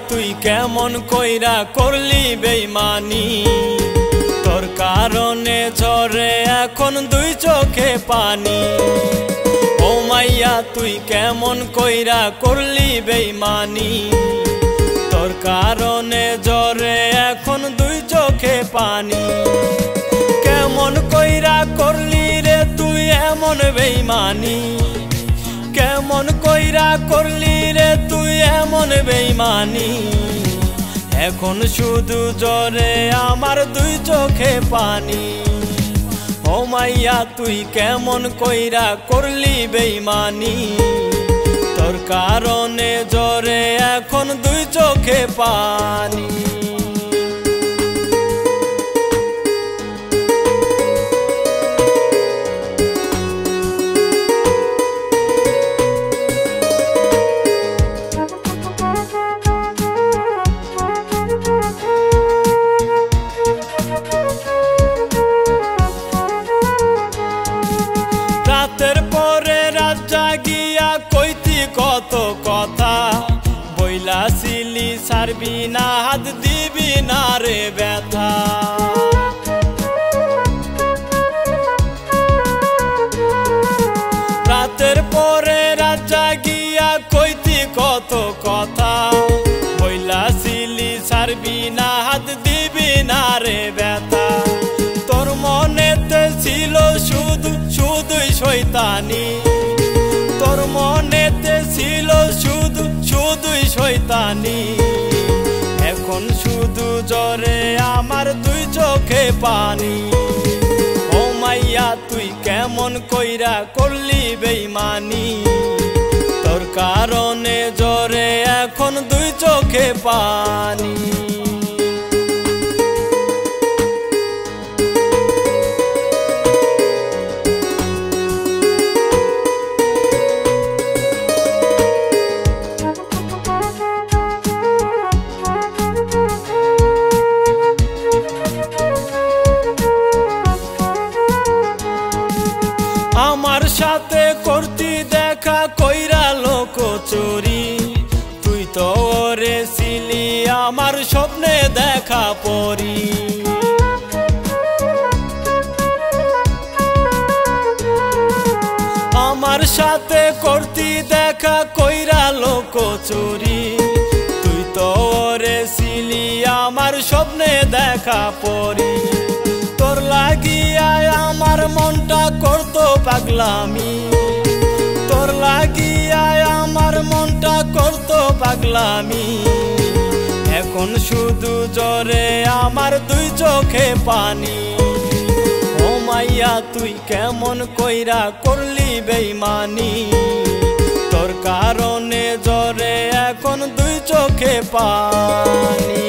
তুই কেমন কইরা করলি বেইমানি তোর কারণে ঝরে এখন দুই চোখে পানি ও মাইয়া তুই কেমন কইরা করলি বেইমানি তোর কারণে ঝরে এখন দুই চোখে পানি কেমন কইরা করলি রে তুই এমন বেইমানি কেমন কইরা করলি রে তুই এমন বেইমানি এখন শুধু ঝরে আমার দুই চোখে পানি ও মাইয়া তুই কেমন কইরা করলি বেইমানি তোর কারণে ঝরে এখন দুই চোখে পানি রাতের পরে রাত জাগিয়া কইতি কত কথা বইলা সিলি ছাড়বি না হাত দিবি না রে ব্যথা রাতের পরে রাত জাগিয়া কইতি কত কথা বইলা সিলি ছাড়বি না হাত দিবি না রে ব্যথা তোর মনেতে ছিল শুধু শুধুই শয়তানি তোর মনেতে ছিল শুধু শুধুই শয়তানি এখন শুধু ঝরে আমার দুই চোখে পানি ও মাইয়া তুই কেমন কইরা করলি বেইমানি তোর কারণে ঝরে এখন দুই চোখে পানি আমার সাথে করতি দেখা কইরা লোক চুরি তুই তো ওরে ছিলি আমার স্বপ্নে দেখা পরি আমার সাথে করতি দেখা কইরা লোক চুরি তুই তো ওরে ছিলি আমার স্বপ্নে দেখা পরি তোর লাগিয়া আমার মনটা করতো পাগলামি তোর লাগিয়া আমার মনটা করতো পাগলামি এখন শুধু ঝরে আমার দুই চোখে পানি ও মাইয়া তুই কেমন কইরা করলি বেইমানি তোর কারণে ঝরে এখন দুই চোখে পানি